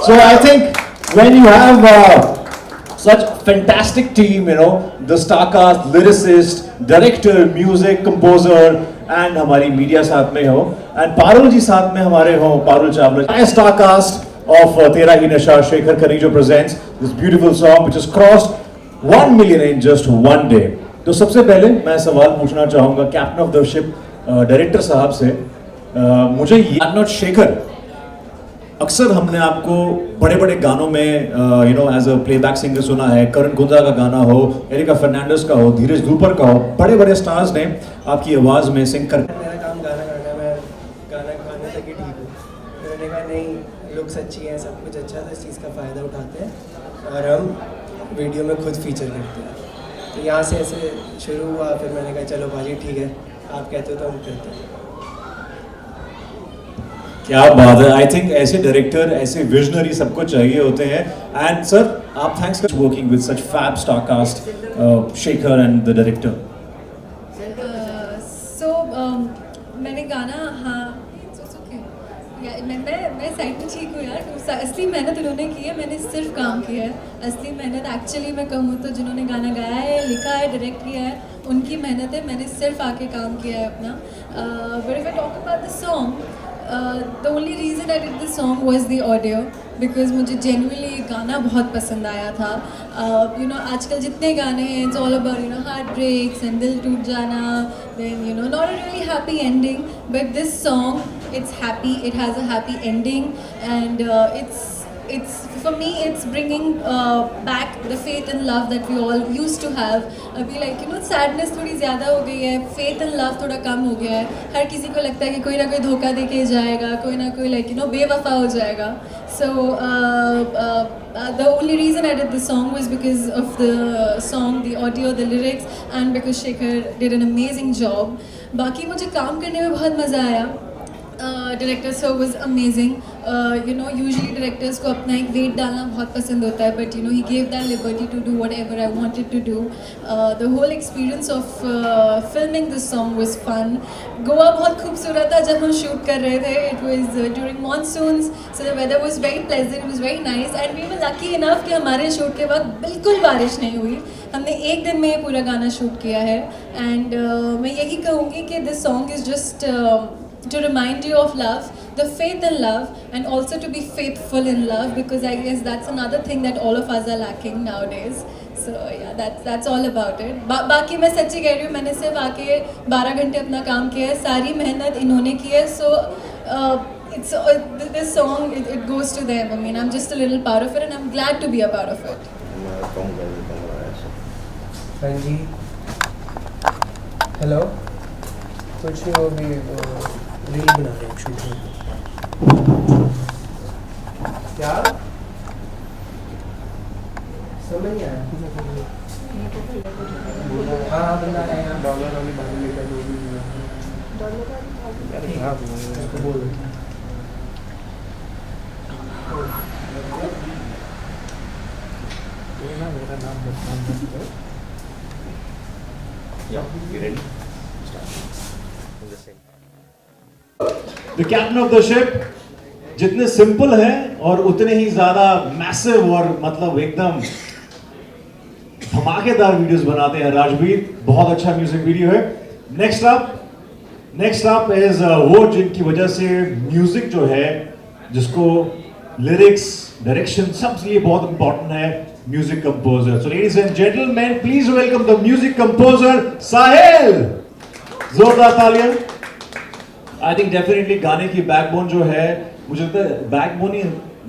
So I think when you have such fantastic team, you know, the Starcast, lyricist, director, music composer, and हमारी media साथ में हो, and Parul जी साथ में हमारे हो, पारुल चावला. Starcast of तेरा ही नशा, Shekhar Khanijo presents this beautiful song which has crossed 1 million in just one day. तो सबसे पहले मैं सवाल पूछना चाहूँगा captain of the ship director साहब से. मुझे नॉट शेखर, अक्सर हमने आपको बड़े बड़े गानों में you know as a playback singer सुना है. करण गुंजा का गाना हो, एरिका फर्नांडिस का हो, धीरज धूपर का हो, बड़े बड़े स्टार्स ने आपकी आवाज़ में सिंग कर. मेरा काम गाना गाना, मैं गाना गाने तक ही ठीक हूँ. मैंने कहा नहीं, लुक्स अच्छी हैं, सब कुछ अच्छा है, इस चीज़ का फ़ायदा उठाते हैं और हम वीडियो में खुद फीचर करते हैं. तो यहाँ से ऐसे शुरू हुआ. फिर मैंने कहा चलो भाजी ठीक है, आप कहते हो तो हम करते हैं. क्या बात है. आई थिंक ऐसे डायरेक्टर, ऐसे विजनरी सबको चाहिए होते हैं. एंड सर, आप thanks for working with such fab star cast, Shekhar and the director. So मैंने गाना, हाँ मैं साइड में ठीक हूँ यार. असली मेहनत उन्होंने की है, मैंने सिर्फ काम किया है. असली मेहनत एक्चुअली मैं कहूँ तो जिन्होंने गाना गाया है, लिखा है, डायरेक्ट किया है, उनकी मेहनत है. मैंने सिर्फ आके काम किया है अपना. But if I talk about the song, the only reason I did this song was the audio, because मुझे genuinely गाना बहुत पसंद आया था. You know, आजकल जितने गाने हैं, it's all about, you know, heartbreaks and दिल टूट जाना, then you know, not a really happy ending. But this song, it's happy. It has a happy ending, and it's for me, it's bringing back the faith and love that we all used to have. अभी like you know, sadness थोड़ी ज़्यादा हो गई है, faith and love थोड़ा कम हो गया है. हर किसी को लगता है कि कोई ना कोई धोखा दे के जाएगा, कोई ना कोई like you know बेवफा हो जाएगा. So the only reason I did this song was because of the song, the audio, the lyrics, and because Shekhar did an amazing job. बाकी मुझे काम करने में बहुत मज़ा आया. Director sir was amazing. You know, usually directors को अपना एक वेट डालना बहुत पसंद होता है, but you know he gave that liberty to do whatever I wanted to do. The whole experience of filming this song was fun. Goa बहुत खूबसूरत था जब हम शूट कर रहे थे. It was during monsoons, so the weather was very pleasant, it was very nice, and we were lucky enough कि हमारे शूट के वक्त बिल्कुल बारिश नहीं हुई. हमने एक दिन में ये पूरा गाना शूट किया है. एंड मैं यही कहूँगी कि this song is just to remind you of love, the faith in love, and also to be faithful in love, because I guess that's another thing that all of us are lacking nowadays. So yeah, that's all about it. बाकी मैं सच्ची कह रही हूँ, मैंने सिर्फ आके 12 घंटे अपना काम किया है, सारी मेहनत इन्होंने की है. So it's this song, it goes to them. I mean, I'm just a little part of it, and I'm glad to be a part of it. हाँ जी, हेलो. कुछ नहीं, वो भी रील बना रहे हैं, शूट में. क्या समझ नहीं आया? हाँ बना रहे हैं. डॉलर वाली बात लेकर जो भी डॉलर का बोल दो. मेरा नाम बताओ. The captain of the ship जितने सिंपल हैं और उतने ही ज्यादा मैसिव और मतलब एकदम धमाकेदार वीडियोस बनाते हैं. राजवीर, बहुत अच्छा म्यूजिक वीडियो है. नेक्स्ट अप इज वो जिनकी वजह से म्यूजिक जो है, जिसको लिरिक्स, डायरेक्शन, सब ये बहुत इंपॉर्टेंट है, music composer. So ladies and gentleman, please welcome the music composer Sahil. जोरदार तालियां. आई थिंक डेफिनेटली गाने की बैकबोन जो है, मुझे लगता है बैकबोन ही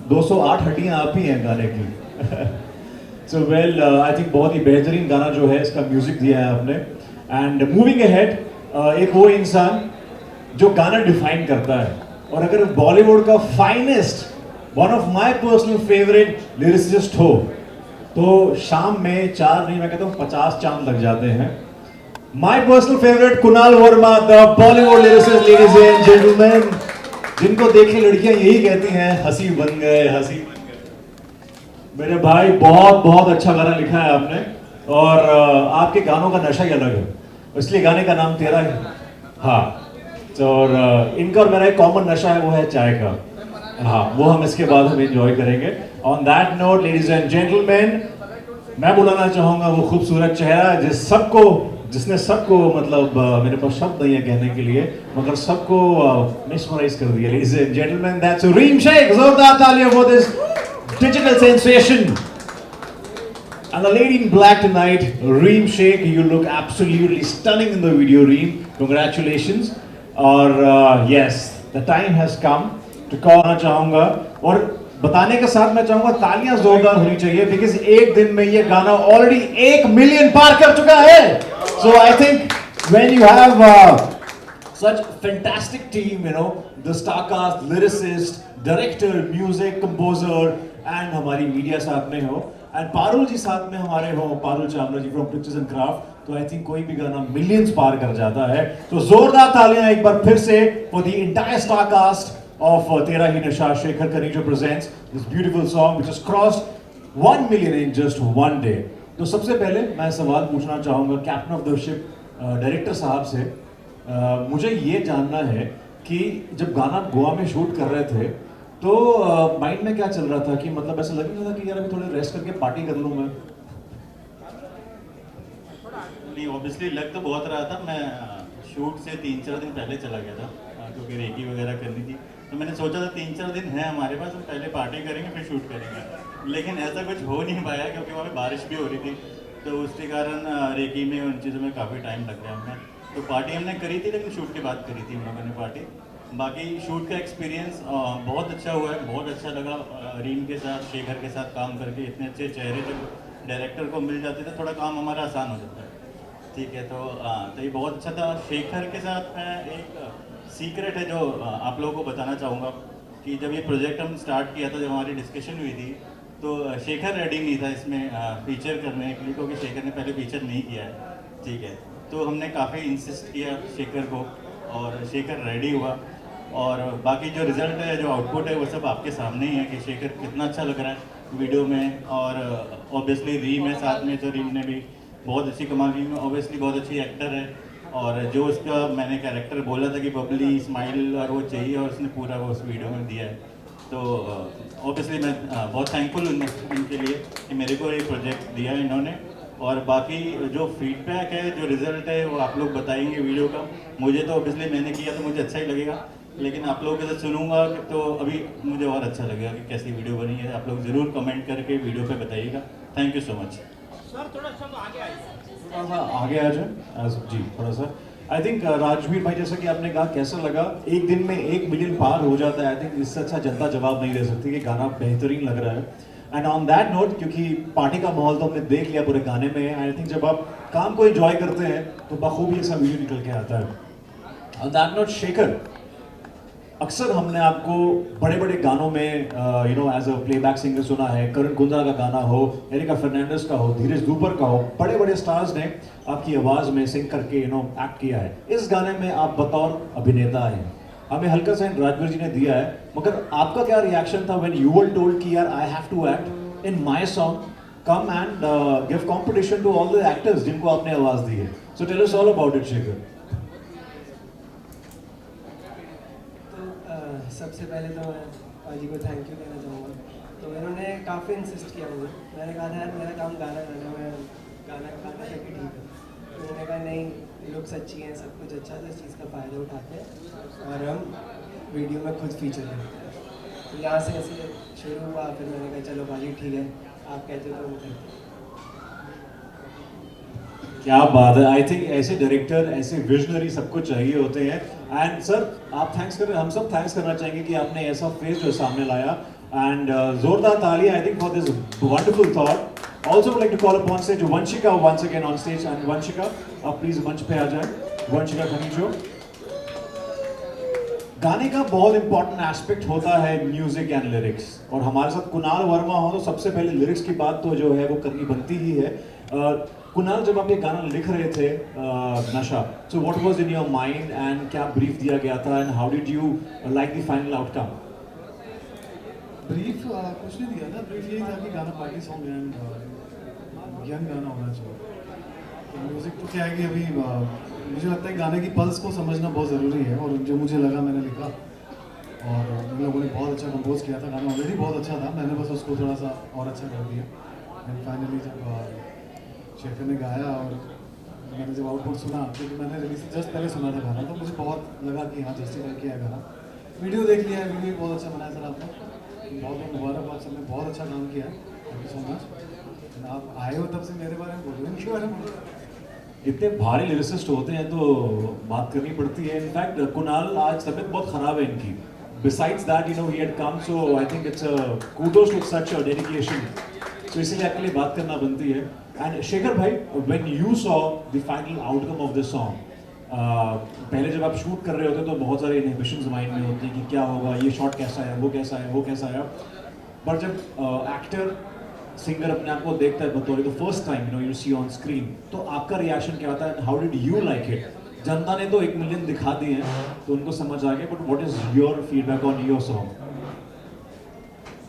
208 हड्डियां आप ही हैं गाने की. सो वेल, आई थिंक बहुत ही बेहतरीन गाना जो है, इसका म्यूजिक दिया है आपने. एंड मूविंग अहेड, एक वो इंसान जो गाना डिफाइन करता है, और अगर बॉलीवुड का finest, one of my personal favourite lyricist हो, तो शाम में 4 नहीं, मैं कहता हूँ 50 चांद लग जाते हैं. My personal favorite, Kunal Verma, the Bollywood lyricist, ladies and gentlemen, जिनको देख के लड़कियां यही कहती हैं, हंसी बन गए, हंसी बन गए. मेरे भाई, बहुत बहुत अच्छा गाना लिखा है आपने, और आपके गानों का नशा ही अलग है, इसलिए गाने का नाम तेरा है. हाँ, और इनका और मेरा एक कॉमन नशा है, वो है चाय का. हाँ वो हम इसके बाद हम एंजॉय करेंगे. On that note ladies and gentleman, मैं बुलाना चाहूंगा वो खूबसूरत चेहरा जिसने सबको मतलब मेरे पास शब्द नहीं है कहने के लिए मगर सबको मिसमराइज कर दिया. Ladies and gentleman, that's Reem Shaikh. जोरदार तालियां for this digital sensation. And the lady in black tonight, Reem Sheikh, you look absolutely stunning in the video, Reem. Congratulations. और yes, the time has come to call चाहूँगा और बताने के साथ मैं चाहूँगा तालियां जोरदार होनी चाहिए because एक दिन में ये गाना already 1 मिलियन पार कर चुका है. So I think when you have such fantastic team, you know, the star cast, lyricist, director, music, composer, and हमारी मीडिया साथ में हो, and पारुल जी साथ में हमारे हो, पारुल चावला जी from Pictures and Craft, तो I think कोई भी गाना millions पार कर जाता है. तो जोरदार तालियां एक बार फिर से for the entire star cast of तेरा ही नशा. Shekhar कनीजो presents this beautiful song which has crossed 1 million in just one day. तो सबसे पहले मैं सवाल पूछना चाहूँगा captain of the ship director साहब से. मुझे ये जानना है कि जब गाना गोवा में शूट कर रहे थे तो माइंड में क्या चल रहा था कि मतलब ऐसा लग रहा था कि यार अभी थोड़े रेस्ट करके पार्टी कर लूँ मैं. नहीं, ऑब्वियसली लग तो बहुत रहा था. मैं शूट से 3-4 दिन पहले चला गया था क्योंकि रेकी वगैरह करनी थी. तो मैंने सोचा था 3-4 दिन है हमारे पास, हम पहले पार्टी करेंगे फिर शूट करेंगे. लेकिन ऐसा कुछ हो नहीं पाया क्योंकि वहाँ पे बारिश भी हो रही थी. तो उसके कारण रेकी में उन चीज़ों में काफ़ी टाइम लग गया हमें. तो पार्टी हमने करी थी लेकिन शूट के बाद करी थी हम लोगों ने पार्टी. बाकी शूट का एक्सपीरियंस बहुत अच्छा हुआ है. बहुत अच्छा लगा रीम के साथ, शेखर के साथ काम करके. इतने अच्छे चेहरे जब डायरेक्टर को मिल जाते थे थोड़ा काम हमारा आसान हो जाता है. ठीक है, तो ये बहुत अच्छा था. शेखर के साथ मैं एक सीक्रेट है जो आप लोगों को बताना चाहूँगा कि जब ये प्रोजेक्ट हम स्टार्ट किया था, जब हमारी डिस्कशन हुई थी तो शेखर रेडी नहीं था इसमें फीचर करने के लिए क्योंकि शेखर ने पहले फीचर नहीं किया है. ठीक है, तो हमने काफ़ी इंसिस्ट किया शेखर को और शेखर रेडी हुआ. और बाकी जो रिज़ल्ट है, जो आउटपुट है, वो सब आपके सामने ही है कि शेखर कितना अच्छा लग रहा है वीडियो में. और ऑब्वियसली रीम है साथ में, तो रीम ने भी बहुत अच्छी कमाल की. ऑब्वियसली बहुत अच्छी एक्टर है और जो उसका मैंने कैरेक्टर बोला था कि बबली स्माइल और वो चाहिए और उसने पूरा वो उस वीडियो में दिया है. तो ऑब्वियसली मैं बहुत थैंकफुल हूँ इनके लिए कि मेरे को ये प्रोजेक्ट दिया है इन्होंने. और बाकी जो फीडबैक है, जो रिज़ल्ट है, वो आप लोग बताएंगे वीडियो का. मुझे तो ऑब्वियसली मैंने किया तो मुझे अच्छा ही लगेगा, लेकिन आप लोगों के साथ सुनूंगा तो अभी मुझे और अच्छा लगेगा कि कैसी वीडियो बनी है. आप लोग ज़रूर कमेंट करके वीडियो पे बताइएगा. Thank you so much. Sir थोड़ा सा आगे आ जाए जी थोड़ा सा. आई थिंक राजवीर भाई, जैसा कि आपने कहा कैसा लगा, एक दिन में 1 मिलियन पार हो जाता है. आई थिंक इससे अच्छा जनता जवाब नहीं दे सकती कि गाना बेहतरीन लग रहा है. एंड ऑन दैट नोट, क्योंकि पार्टी का माहौल तो हमने देख लिया पूरे गाने में, आई थिंक जब आप काम को एंजॉय करते हैं तो बखूबी ऐसा वीडियो निकल के आता है. ऑन दैट नोट शेखर, अक्सर हमने आपको बड़े बड़े गानों में you know as a playback singer सुना है. करण कुंद्रा का गाना हो, एरिका फर्नांडिस का हो, धीरज धूपर का हो, बड़े बड़े स्टार्स ने आपकी आवाज़ में सिंग करके यू नो एक्ट किया है. इस गाने में आप बतौर अभिनेता हैं, हमें हल्का सा राजवीर जी ने दिया है, मगर आपका क्या रिएक्शन था व्हेन यू वर टोल्ड कि यार I have to act in my song, come and give competition to all the actors जिनको आपने आवाज़ दी है. So tell us all about it Shekhar. सबसे पहले तो मैं पाजी को थैंक यू कहना चाहूँगा. तो इन्होंने काफ़ी इंसिस्ट किया मुझे. मैंने कहा था यार मेरा काम गाना गाना, मैं गाना गाना तक ही ठीक है. तो उन्होंने कहा नहीं, लुक्स अच्छी हैं, सब कुछ अच्छा है, तो इस चीज़ का फ़ायदा उठाते हैं और हम वीडियो में खुद फीचर करते हैं. तो यहाँ से ऐसे शुरू हुआ. फिर मैंने कहा चलो पाजी ठीक है, आप कहते हो तो हम करते हैं. क्या बात है. आई थिंक ऐसे डायरेक्टर, ऐसे विजनरी सबको चाहिए होते हैं. एंड सर आप थैंक्स कर, हम सब थैंक्स करना चाहेंगे कि आपने ऐसा फेस जो सामने लाया. एंड जोरदार तालियां I think for this wonderful thought. Also would like to call upon stage Vanshika once again on stage. And Vanshika आप प्लीज मंच पे आ जाए. वंशिका खनीजो. गाने का बहुत इंपॉर्टेंट एस्पेक्ट होता है म्यूजिक एंड लिरिक्स, और हमारे साथ कुणाल वर्मा हो तो सबसे पहले लिरिक्स की बात तो जो है वो करनी बनती ही है. कुणाल, जब आप ये गाना लिख रहे थे नशा, so what was in your mind and क्या ब्रीफ दिया गया था and how did you like the final outcome? Brief कुछ नहीं दिया था. ब्रीफ यही था कि गाना पार्टी सॉन्ग एंड यंग गाना होना चाहिए. तो म्यूज़िक तो क्या है कि अभी मुझे लगता है गाने की पल्स को समझना बहुत ज़रूरी है, और जो मुझे लगा मैंने लिखा. और उन लोगों ने बहुत अच्छा कंपोज किया था, गाना ऑलरेडी बहुत अच्छा था, मैंने बस उसको थोड़ा सा और अच्छा कर दिया। एंड फाइनली जब शेखर ने गाया और मैंने जब आउटपुट सुना, क्योंकि मैंने रिलीज से जस्ट पहले सुना था गाना, तो मुझे बहुत लगा कि हाँ जस्टिफाई किया है गाना। वीडियो देख लिया है, वीडियो भी बहुत अच्छा बनाया सर आपने, बहुत बहुत मुबारकबाद, सबने बहुत अच्छा काम किया है, थैंक यू सो मच। आप आए हो तब से मेरे बारे में बोलो, इनके बारे में बोलो। इतने भारी लिरिसिस्ट होते हैं तो बात करनी पड़ती है। इनफैक्ट कुणाल आज तबीयत बहुत खराब है इनकी। Besides that, you know, he had come, so I think it's a kudos to such a dedication. So इसलिए आपके लिए बात करना बनती है। And शेखर भाई, when you saw the final outcome of this song, पहले जब आप शूट कर रहे होते तो बहुत सारे इनहिबिशंस माइंड में होते हैं कि क्या होगा, ये शॉट कैसा है, वो कैसा है, वो कैसा है। पर जब एक्टर सिंगर अपने आप को देखता है बतौर the first time you know you see on screen, तो आपका रिएक्शन क्या होता है? How did you like it? जनता ने तो 1 मिलियन दिखा दिए हैं तो उनको समझ आ गया, but what is your feedback on your song?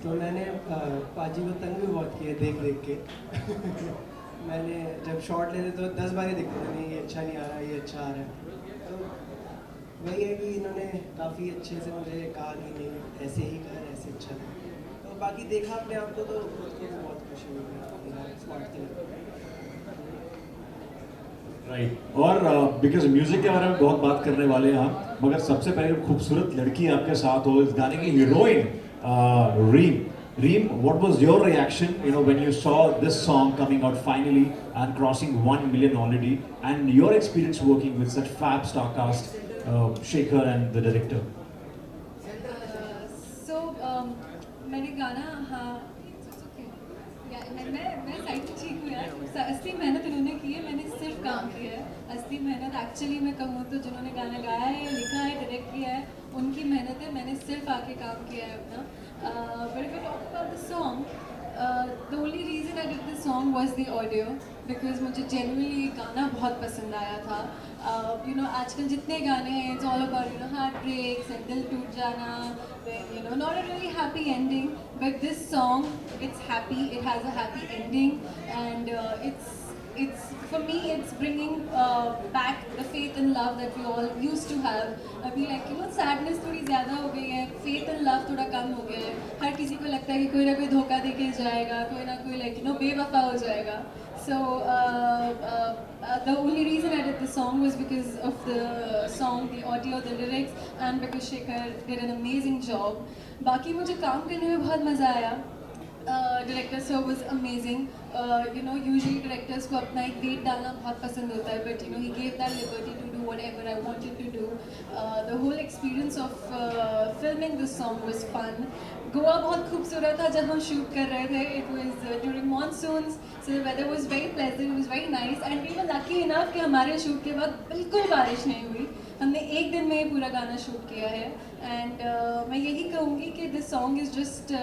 तो मैंने पाजी को तंग भी बहुत किया देख देख के मैंने जब शॉट लेते तो 10 बार ही दिखते थे, नहीं ये अच्छा नहीं आ रहा, ये अच्छा आ रहा है। तो वही है कि इन्होंने काफ़ी अच्छे से मुझे कहा कि नहीं ऐसे ही कर, ऐसे अच्छा था। तो बाकी देखा अपने आप को तो खुद को भी बहुत खुशी हुई, स्मार्ट थे। राइट। और बिकॉज म्यूजिक के बारे में बहुत बात करने वाले हैं हम, मगर सबसे पहले एक खूबसूरत लड़की आपके साथ हो, इस गाने की heroine रीम। Reem, what was your reaction, you know, when you saw this song coming out finally and crossing 1 million already, and your experience working with such fab star cast, Shekhar and the director? So मैंने गाना, हाँ मैं side पे ठीक हूँ यार। असली मेहनत इन्होंने की है, मैंने सिर्फ काम किया है। असली मेहनत एक्चुअली मैं कहूँ तो जिन्होंने गाना गाया है, लिखा है, डायरेक्ट किया है, उनकी मेहनत है। मैंने सिर्फ आके काम किया है अपना। But if I talk about the song, the only reason I did this song was the audio, because मुझे genuinely गाना बहुत पसंद आया था। You know, आजकल जितने गाने हैं, it's all about, you know, heartbreaks and दिल टूट जाना, then, you know, not a really happy ending, but this song, it's happy, it has a happy ending, and it's for me, it's bringing back the faith and love that we all used to have. अभी like, you know, sadness थोड़ी ज़्यादा हो गई है, faith and love थोड़ा कम हो गया है। हर किसी को लगता है कि कोई ना कोई धोखा दे के जाएगा, कोई ना कोई like, you know, बेवफा हो जाएगा। So the only reason I did the song was because of the song, the audio, the lyrics, and because Shekhar did an amazing job. बाकी मुझे काम करने में बहुत मज़ा आया। Director sir was amazing. You know, usually directors को अपना एक वेट डालना बहुत पसंद होता है, but you know he gave that liberty to do whatever I wanted to do. The whole experience of filming this song was fun. Goa बहुत खूबसूरत था जब हम शूट कर रहे थे। It was during monsoons, so the weather was very pleasant, it was very nice, and we were lucky enough कि हमारे शूट के बाद बिल्कुल बारिश नहीं हुई। हमने एक दिन में ये पूरा गाना शूट किया है। एंड मैं यही कहूँगी कि this song is just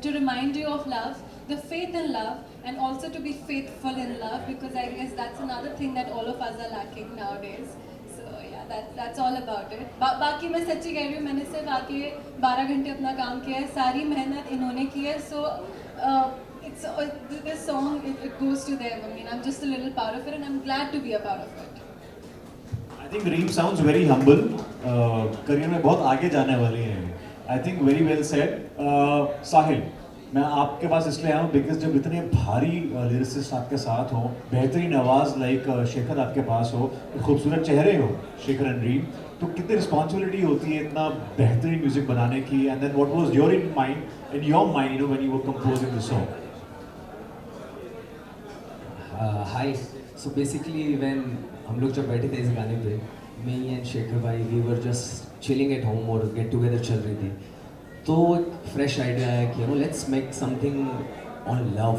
to remind you of love, the faith in love, and also to be faithful in love, because I guess that's another thing that all of us are lacking nowadays. So yeah, that's all about it. बाकी मैं सच्ची कह रही हूँ, मैंने सिर्फ आके 12 घंटे अपना काम किया है, सारी मेहनत इन्होंने की है। So it's this song, it goes to them. I mean, I'm just a little part of it, and I'm glad to be a part of it. I think Reem sounds very humble. Career में बहुत आगे जाने वाली हैं। I think very well said. साहिल, मैं आपके पास इसलिए आया हूँ बिकॉज जब इतने भारी लिरिसिस्ट आपके साथ हो, बेहतरीन आवाज़ लाइक शेखर आपके पास हो, खूबसूरत चेहरे हो शेखर एंड रीम, तो कितनी रिस्पॉन्सिबिलिटी होती है इतना बेहतरीन म्यूजिक बनाने की? And then what was your in your mind you know when you were composing this song? Hi, so basically when हम लोग जब बैठे थे इस गाने पे, मैं एंड शेखर भाई, we were just chilling at home और गेट टुगेदर चल रही थी, तो एक फ्रेश आइडिया है कि you know let's make something on love.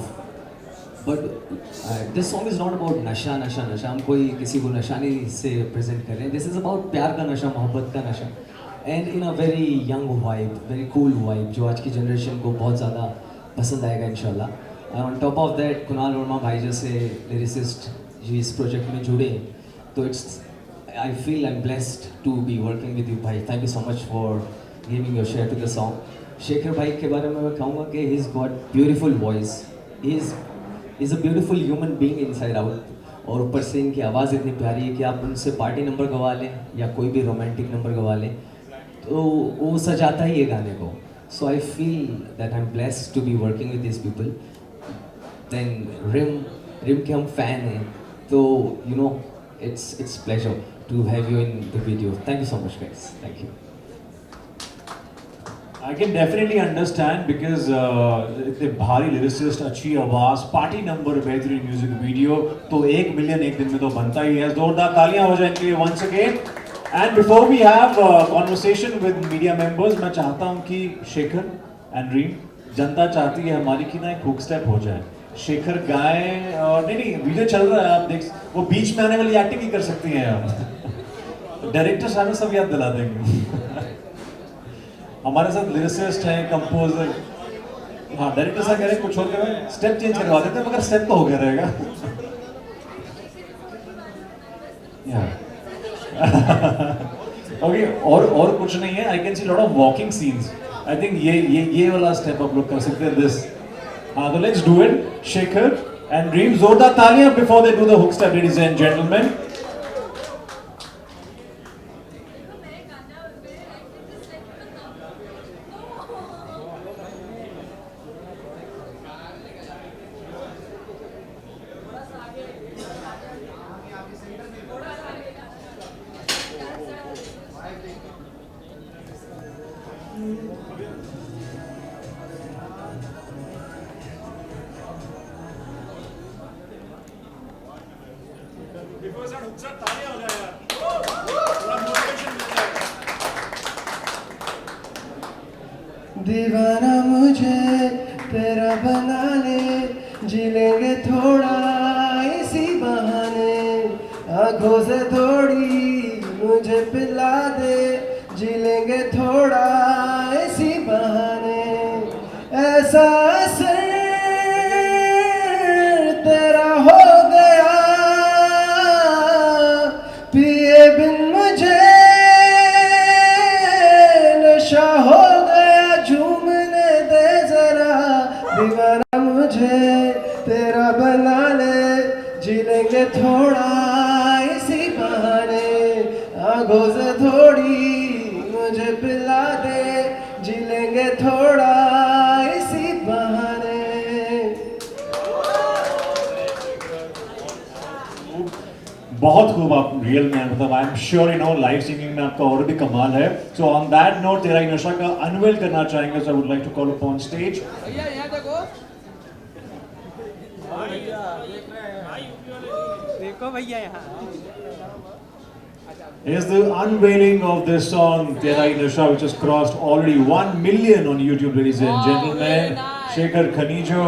But this song is not about नशा नशा नशा, हम कोई किसी को नशा नहीं से प्रेजेंट कर रहे हैं। दिस इज़ अबाउट प्यार का नशा, मोहब्बत का नशा, and in a very young vibe, very cool vibe, जो आज की जनरेशन को बहुत ज़्यादा पसंद आएगा इंशाल्लाह। On top of that Kunal Verma भाई जैसे लिरिसिस्ट जो इस प्रोजेक्ट में जुड़े, तो it's I feel I'm blessed to be working with you, भाई। Thank you so much for giving your share to the song. Shekhar भाई के बारे में मैं कहूँगा कि he's got beautiful voice. He's a beautiful human being inside out. और ऊपर से इनकी आवाज़ इतनी प्यारी है कि आप उनसे पार्टी नंबर गवा लें या कोई भी रोमांटिक नंबर गवा लें, तो वो सजाता ही है गाने को. So I feel that I'm blessed to be working with these people. Then रिम के हम फैन हैं, तो you know it's pleasure to have you in the video. Thank you so much guys. Thank you. I can definitely understand because इतने भारी lyricist, अच्छी आवाज, party number, बेहतरीन म्यूजिक वीडियो, तो 1 मिलियन एक दिन में तो बनता ही है. जोरदार तालियां हो जाए इनके लिए once again. And before we have conversation with media members, मैं चाहता हूं कि शेखर एंड रीम, जनता चाहती है हमारी कि ना एक हुक स्टेप हो जाए. शेखर गाए और नहीं वीडियो चल रहा है, आप देख, वो बीच में आने वाली एक्टिंग ही कर सकती हैं आप. डायरेक्टर साहब सब याद दिला देंगे. हमारे साथ लिरिसिस्ट हैं, कंपोजर. हाँ, डायरेक्टर साहब कह रहे हैं कुछ और करें, स्टेप चेंज करवा देते हैं, मगर स्टेप तो हो गया रहेगा. ओके, और कुछ नहीं है. I can see lot of walking scenes. I think ये वाला स्टेप आप लोग कर सकते हैं. दिस, हाँ, तो let's do it. Shekhar and dream, जोरदार तालियां before they do the hook step, ladies and gentleman. दीवाना मुझे तेरा बना ले, जी लेंगे थोड़ा इसी बहाने, आंखों से थोड़ी मुझे पिला दे, जी लेंगे थोड़ा इसी बहाने. ऐसा असर तेरा हो गया, पिए बिन मुझे नशा हो गया, झूमने दे जरा. दीवाना मुझे तेरा बना ले, जी लेंगे थोड़ा इसी बहाने, आंखों से थोड़ी मुझे पिला दे, जी लेंगे थोड़ा इसी बहाने. बहुत खूब. आप रियल में, मतलब I am sure you know live singing में आपका और भी कमाल है. सो ऑन दैट नोट, तेरा ही नशा का अनवेल करना चाहेंगे. So I would like to call upon stage. देखो भैया यहाँ Is the unveiling of this song Tera Hi Nasha, which has crossed already 1 million on YouTube, ladies and gentlemen. Shekhar Khanijo,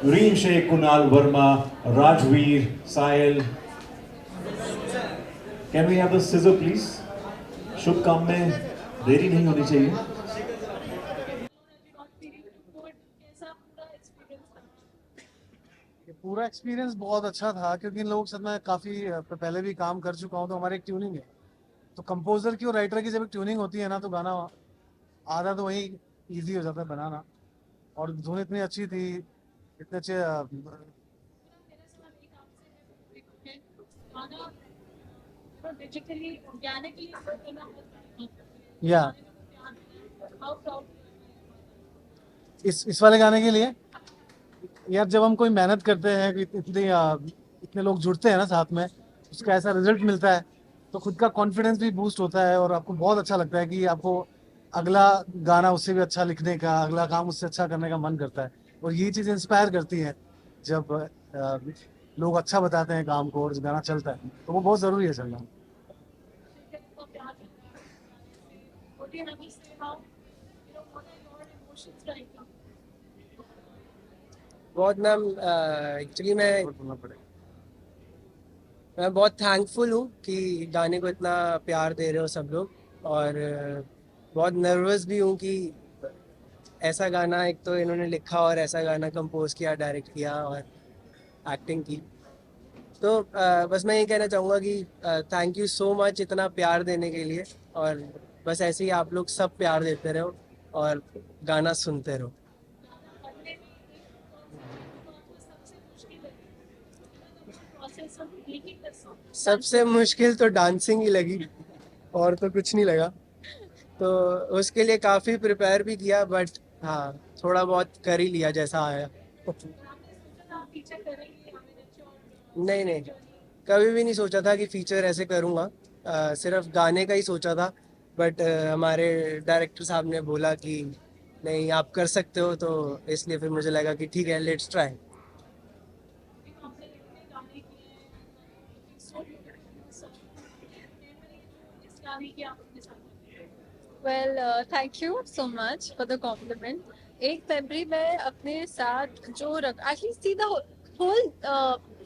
Reem Sheikh, Kunal Verma, Rajveer, Sahil. Can we have the scissor please? शुभ काम में देरी नहीं होनी चाहिए. ये पूरा experience बहुत अच्छा था, क्योंकि इन लोगों के साथ मैं काफ़ी पहले भी काम कर चुका हूँ. तो हमारी एक ट्यूनिंग है, तो कंपोजर की और राइटर की जब एक ट्यूनिंग होती है ना, तो गाना आधा तो वही इजी हो जाता है बनाना. और धुन इतनी अच्छी थी, इतने अच्छे या इस वाले गाने के लिए यार, जब हम कोई मेहनत करते हैं, इतने लोग जुड़ते हैं ना साथ में, उसका ऐसा रिजल्ट मिलता है, तो खुद का कॉन्फिडेंस भी बूस्ट होता है, और आपको बहुत अच्छा लगता है कि आपको अगला गाना उससे भी अच्छा लिखने का, अगला काम उससे अच्छा करने का मन करता है. और ये चीज़ इंस्पायर करती है जब लोग अच्छा बताते हैं काम को और गाना चलता है, तो वो बहुत ज़रूरी है चलना. बहुत मैम, एक्चुअली मैं बहुत थैंकफुल हूँ कि गाने को इतना प्यार दे रहे हो सब लोग. और बहुत नर्वस भी हूँ कि ऐसा गाना एक तो इन्होंने लिखा और ऐसा गाना कंपोज किया, डायरेक्ट किया और एक्टिंग की. तो बस मैं ये कहना चाहूँगा कि थैंक यू सो मच इतना प्यार देने के लिए. और बस ऐसे ही आप लोग सब प्यार देते रहो और गाना सुनते रहो. सबसे मुश्किल तो डांसिंग ही लगी, और तो कुछ नहीं लगा. तो उसके लिए काफ़ी प्रिपेयर भी किया, बट हाँ थोड़ा बहुत कर ही लिया जैसा आया। नहीं नहीं, कभी भी नहीं सोचा था कि फीचर ऐसे करूँगा। सिर्फ गाने का ही सोचा था, बट हमारे डायरेक्टर साहब ने बोला कि नहीं आप कर सकते हो, तो इसलिए फिर मुझे लगा कि ठीक है, let's try. Well thank you so much for the compliment. 1 फरवरी में अपने साथ जो रख actually see the whole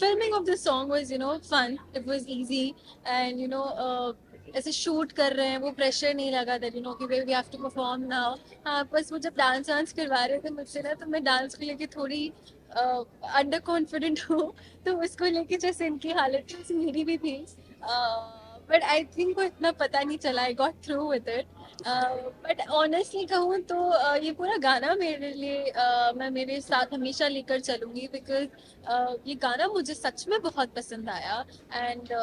filming of this song was fun. It was easy, and ऐसे शूट कर रहे हैं, वो प्रेशर नहीं लगा that कि we have to perform now. हाँ, बस वो जब डांस वांस करवा रहे थे मुझसे ना, तो मैं डांस को लेके थोड़ी अंडर कॉन्फिडेंट हूँ। तो उसको लेके जैसे इनकी हालत थी, वैसे मेरी भी थी। बट आई थिंक को इतना पता नहीं चला, I got through with it. But honestly कहूँ तो ये पूरा गाना मेरे लिए मैं मेरे साथ हमेशा लेकर चलूँगी, बिकॉज ये गाना मुझे सच में बहुत पसंद आया। And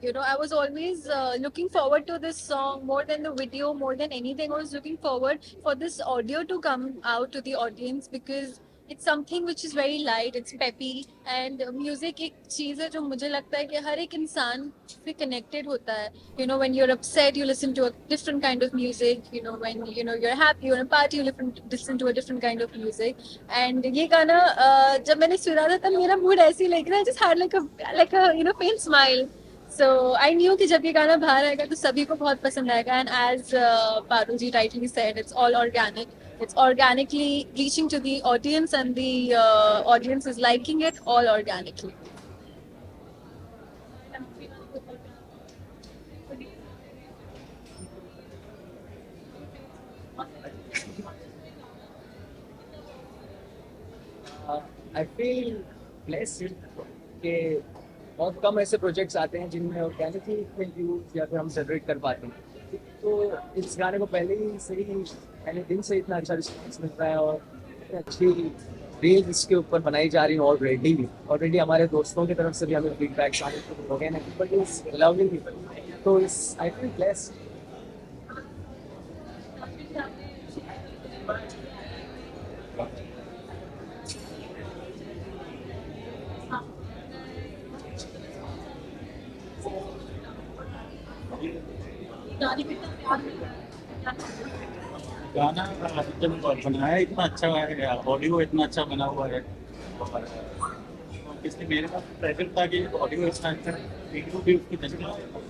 I was always looking forward to this song more than the video, more than anything. I was looking forward for this audio to come out to the audience, because it's something which is very light, it's peppy, and music एक चीज़ है जो मुझे लगता है कि हर एक इंसान से connected होता है। When you're upset, you listen to a different kind of music. When you're happy, you're in a party, you listen to a different kind of music. And ये गाना जब मैंने सुना था तब मेरा mood ऐसे ही like I just had like a faint smile. So I knew कि जब ये गाना बाहर आएगा तो सभी को बहुत पसंद आएगा। And as Parul ji rightly said, it's all organic. It's organically reaching to the audience, and the audience is liking it all organically. I feel blessed कि बहुत कम ऐसे प्रोजेक्ट्स आते हैं जिनमें ऑर्गेनिकली व्यूज या फिर हम जनरेट कर पाते हैं। तो इस गाने को पहले पहले दिन से इतना अच्छा रिस्पॉन्स मिल रहा है, और इतनी अच्छी रील्स इसके ऊपर बनाई जा रही है ऑलरेडी हमारे दोस्तों की तरफ से भी हमें फीडबैक्स आने शुरू हो गए हैं, बट इज लवली पीपल। तो इस आई फील ब्लेस्ड। गाना जब बनाया इतना अच्छा है, ऑडियो इतना अच्छा बना हुआ है, और इसलिए मेरे पास प्रेशर था कि ऑडियो इतना अच्छा है, वीडियो भी उसकी तस्वीर है।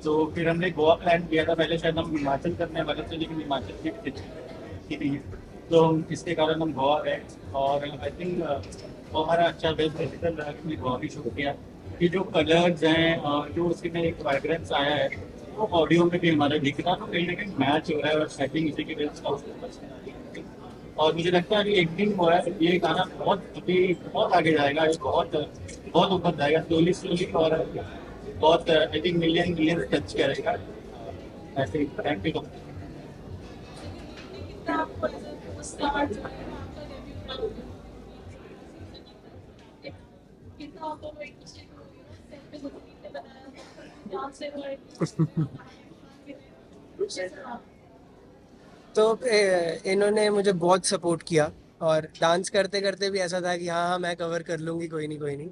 तो फिर हमने गोवा प्लान किया था, पहले शायद हम हिमाचल करने वाले थे, लेकिन हिमाचल की की नहीं है, तो इसके कारण हम गोवा गए। और आई थिंक वो हमारा अच्छा बेस्ट डिजिटल रहा कि हमने गोवा भी शूट किया, कि जो कलर्स हैं और जो उसके में एक वाइब्रेंस आया है, वो ऑडियो में भी हमारा दिख रहा, तो कहीं ना कहीं मैच हो रहा है, और सेटिंग इसी की वजह से उसको पसंद आ रही है। और मुझे लगता है कि एक्टिंग हुआ है, ये गाना बहुत आगे जाएगा, ये बहुत ऊपर जाएगा स्लोली, और बहुत आई थिंक मिलियन टच करेगा ऐसे। Thank you. तो इन्होंने मुझे बहुत सपोर्ट किया, और डांस करते करते भी ऐसा था कि हाँ हाँ मैं कवर कर लूँगी, कोई नहीं।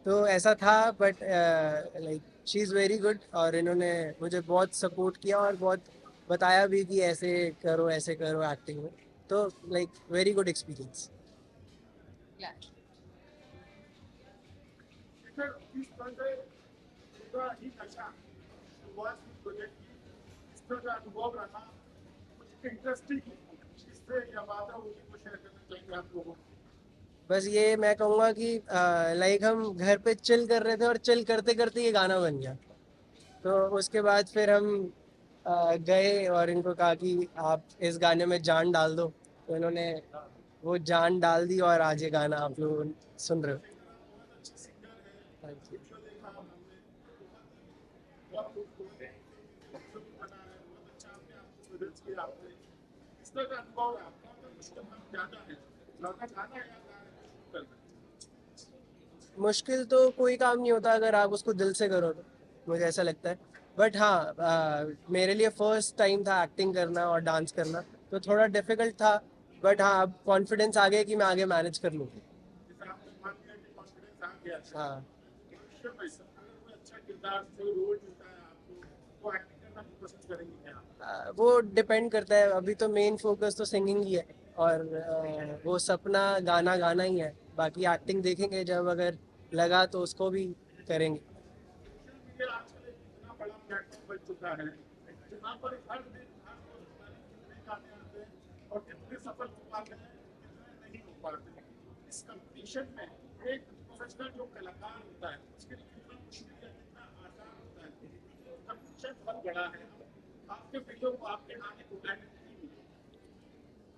तो ऐसा था, but like she is very good, और इन्होंने मुझे बहुत सपोर्ट किया और बहुत बताया भी कि ऐसे करो एक्टिंग में। तो लाइक वेरी गुड एक्सपीरियंस। बस ये मैं कहूँगा कि लाइक हम घर पे चिल कर रहे थे, और चिल करते करते ये गाना बन गया। तो उसके बाद फिर हम गए और इनको कहा कि आप इस गाने में जान डाल दो, तो इन्होंने वो जान डाल दी, और आज ये गाना आप लोग सुन रहे हो। Thank you. मुश्किल तो कोई काम नहीं होता अगर आप उसको दिल से करो, तो मुझे ऐसा लगता है। बट हाँ मेरे लिए फर्स्ट टाइम था एक्टिंग करना और डांस करना, तो थोड़ा डिफिकल्ट था, बट हाँ अब कॉन्फिडेंस आ गया कि मैं आगे मैनेज कर लूँ। हाँ वो डिपेंड करता है, अभी तो मेन फोकस तो सिंगिंग ही है, और वो सपना गाना गाना ही है, बाकी एक्टिंग देखेंगे जब, अगर लगा तो उसको भी करेंगे।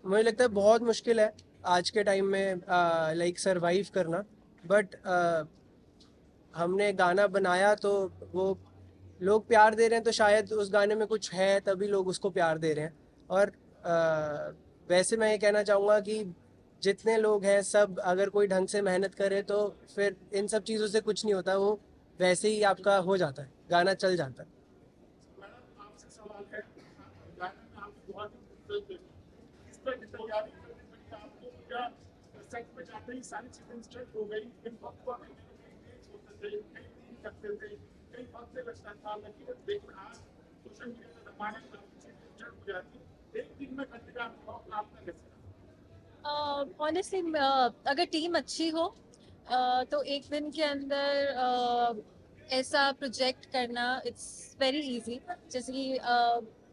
मुझे लगता है बहुत मुश्किल है आज के टाइम में लाइक सरवाइव करना, बट हमने गाना बनाया तो वो लोग प्यार दे रहे हैं, तो शायद उस गाने में कुछ है तभी लोग उसको प्यार दे रहे हैं। और वैसे मैं ये कहना चाहूँगा कि जितने लोग हैं सब अगर कोई ढंग से मेहनत करे तो फिर इन सब चीज़ों से कुछ नहीं होता, वो वैसे ही आपका हो जाता है, गाना चल जाता है। ऑनेस्टली अगर टीम अच्छी हो तो एक दिन के अंदर ऐसा प्रोजेक्ट करना इट्स वेरी इजी। जैसे कि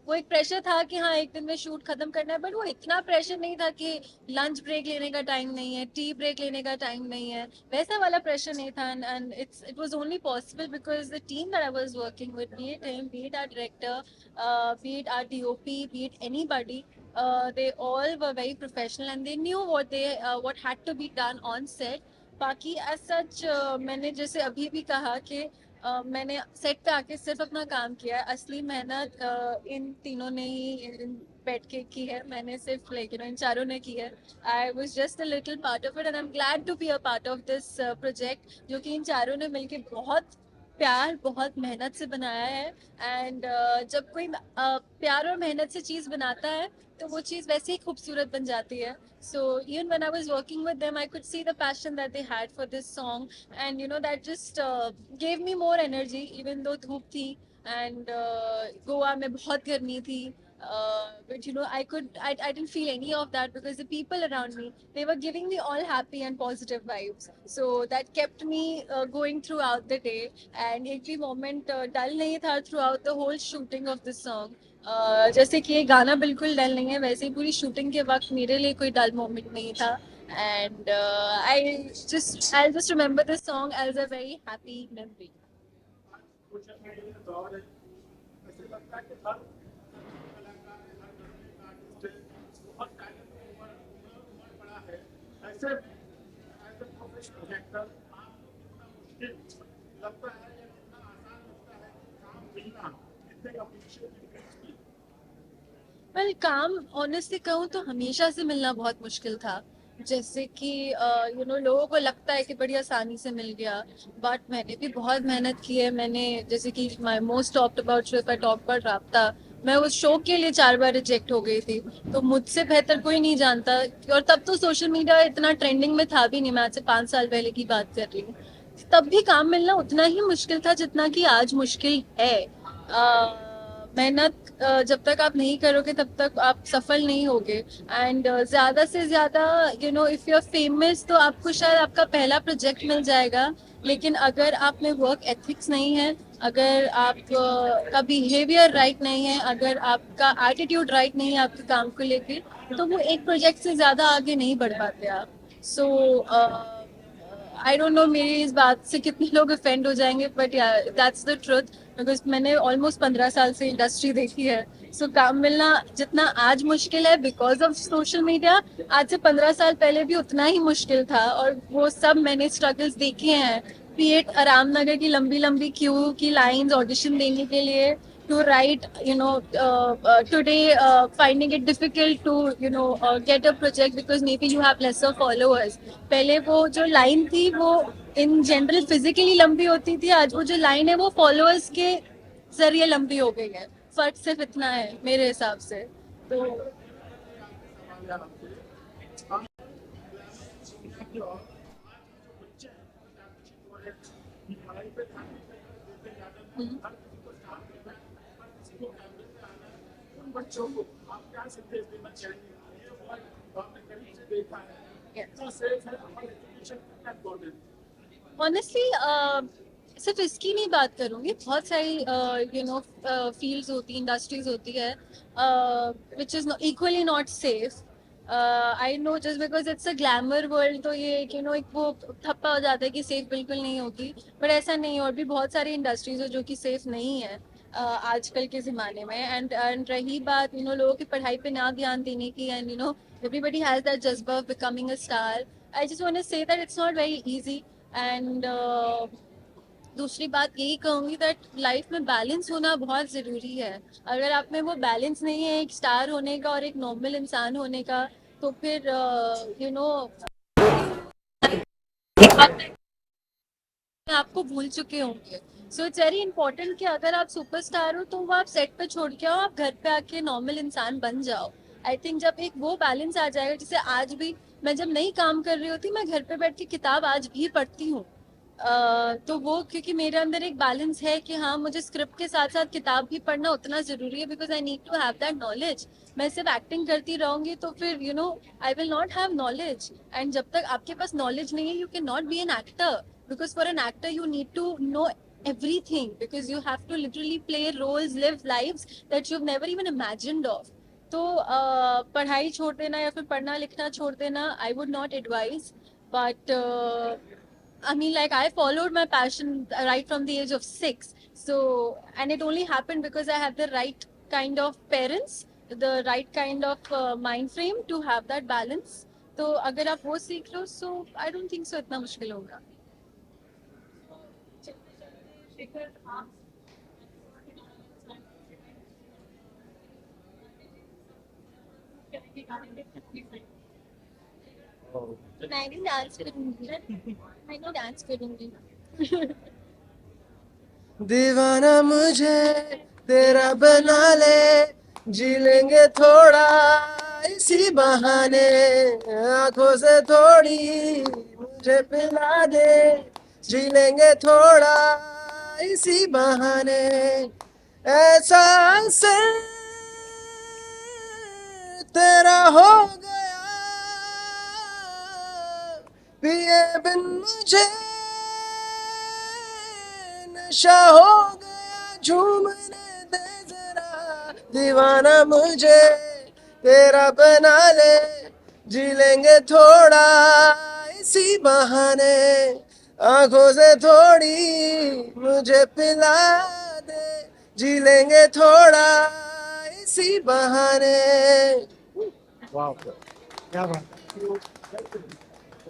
वो एक प्रेशर था कि हाँ एक दिन में शूट खत्म करना है, बट वो इतना प्रेशर नहीं था कि लंच ब्रेक लेने का टाइम नहीं है, टी ब्रेक लेने का टाइम नहीं है, वैसा वाला प्रेशर नहीं था। And it was only possible because the team that I was working with, be it him, be it our director, be it our DOP, be it anybody, they all were very professional and they knew what had to be done on set. बाकी as such मैंने जैसे अभी भी कहा कि मैंने set पे आके सिर्फ अपना काम किया है, असली मेहनत इन तीनों ने ही बैठ के की है, मैंने सिर्फ इन चारों ने की है। I was just a little part of it and I am glad to be a part of this project, जो कि इन चारों ने मिलके बहुत प्यार बहुत मेहनत से बनाया है। एंड जब कोई प्यार और मेहनत से चीज़ बनाता है तो वो चीज़ वैसे ही खूबसूरत बन जाती है। So even when I was working with them I could see the passion that they had for this song, and that just gave me more energy even though धूप थी एंड गोवा में बहुत गर्मी थी। But I didn't feel any of that because the people around me, they were giving me all happy and positive vibes, so that kept me going throughout the day, and एक भी moment dull नहीं था throughout the whole shooting of this song. जैसे कि ये गाना बिल्कुल डल नहीं है, वैसे ही पूरी शूटिंग के वक्त मेरे लिए कोई डल मोमेंट नहीं था। And I'll just remember this song as a very happy memory. Well काम ऑनेस्टली कहूँ तो हमेशा से मिलना बहुत मुश्किल था। जैसे कि लोगों को लगता है कि बड़ी आसानी से मिल गया, बट मैंने भी बहुत मेहनत की है। मैंने जैसे कि my most talked about show पर टॉक पर राब्ता, मैं उस शो के लिए 4 बार रिजेक्ट हो गई थी, तो मुझसे बेहतर कोई नहीं जानता। और तब तो सोशल मीडिया इतना ट्रेंडिंग में था भी नहीं, मैं आज से 5 साल पहले की बात कर रही हूँ। तब भी काम मिलना उतना ही मुश्किल था जितना कि आज मुश्किल है। मेहनत जब तक आप नहीं करोगे तब तक आप सफल नहीं होगे। एंड ज़्यादा से ज़्यादा इफ़ यू आर फेमस तो आपको शायद आपका पहला प्रोजेक्ट मिल जाएगा, लेकिन अगर आप में वर्क एथिक्स नहीं है, अगर आपका बिहेवियर राइट नहीं है, अगर आपका एटीट्यूड राइट नहीं है आपके काम को लेकर, तो वो एक प्रोजेक्ट से ज़्यादा आगे नहीं बढ़ पाते आप। सो आई डोंट नो मेरी इस बात से कितने लोग ऑफेंड हो जाएंगे, बट या दैट्स द ट्रुथ, बिकॉज मैंने ऑलमोस्ट 15 साल से इंडस्ट्री देखी है। सो काम मिलना जितना आज मुश्किल है बिकॉज ऑफ सोशल मीडिया, आज से 15 साल पहले भी उतना ही मुश्किल था, और वो सब मैंने स्ट्रगल्स देखे हैं। पीएट आराम नगर की लंबी लंबी क्यू की लाइंस ऑडिशन देने के लिए, to write today finding it difficult to get a project because maybe you have lesser followers. पहले वो जो लाइन थी वो इन जनरल फिजिकली लंबी होती थी, आज वो जो लाइन है वो फॉलोअर्स के जरिए लंबी हो गई है, फर्क सिर्फ इतना है मेरे हिसाब से। तो ऑनेस्टली सिर्फ इसकी नहीं बात करूंगी, बहुत सारी फील्ड्स होती, इंडस्ट्रीज होती है which is equally not safe. I know just because it's a glamour world, तो ये एक वो थप्पा हो जाता है कि सेफ बिल्कुल नहीं होगी, बट ऐसा नहीं है। और भी बहुत सारी इंडस्ट्रीज है जो कि सेफ नहीं है आजकल के ज़माने में। एंड रही बात लोगों की पढ़ाई पे ना ध्यान देने की, एंड everybody has that जज्बा of becoming a star. I just want to say that it's not very easy. And दूसरी बात यही कहूँगी दैट लाइफ में बैलेंस होना बहुत ज़रूरी है। अगर आप में वो बैलेंस नहीं है एक स्टार होने का और एक नॉर्मल इंसान होने का, तो फिर आपको भूल चुके होंगे। सो इट्स वेरी इंपॉर्टेंट कि अगर आप सुपरस्टार हो तो वो आप सेट पे छोड़ के आओ, आप घर पे आके नॉर्मल इंसान बन जाओ। आई थिंक जब एक वो बैलेंस आ जाएगा, जैसे आज भी मैं जब नहीं काम कर रही होती, मैं घर पे बैठ के किताब आज भी पढ़ती हूँ। तो वो क्योंकि मेरे अंदर एक बैलेंस है कि हाँ, मुझे स्क्रिप्ट के साथ साथ किताब भी पढ़ना उतना ज़रूरी है, because I need to have that knowledge. मैं सिर्फ एक्टिंग करती रहूंगी तो फिर I will not have knowledge. And जब तक आपके पास नॉलेज नहीं है, you can not be an actor, because for an actor you need to know everything, because you have to literally play roles, live lives that you've never even imagined of. तो पढ़ाई छोड़ देना या फिर पढ़ना लिखना छोड़ देना, I would not advise, but I mean, like, I followed my passion right from the age of 6, so, and it only happened because I had the right kind of parents, the right kind of mind frame to have that balance. तो अगर आप वो सीख लो, so I don't think so इतना मुश्किल होगा। मैं नहीं डांस करूंगी, मैं नहीं डांस करूंगी। दीवाना मुझे तेरा बना ले, जी लेंगे थोड़ा इसी बहाने, आंखों से थोड़ी मुझे पिला दे, जी लेंगे थोड़ा इसी बहाने, ऐसा असर तेरा हो गया, पिए बिन मुझे नशा हो गया, झूमने दे जरा, दीवाना मुझे तेरा बना ले, जी लेंगे थोड़ा इसी बहाने, आंखों से थोड़ी मुझे पिला दे, जी लेंगे थोड़ा इसी बहाने। वाह, क्या बात।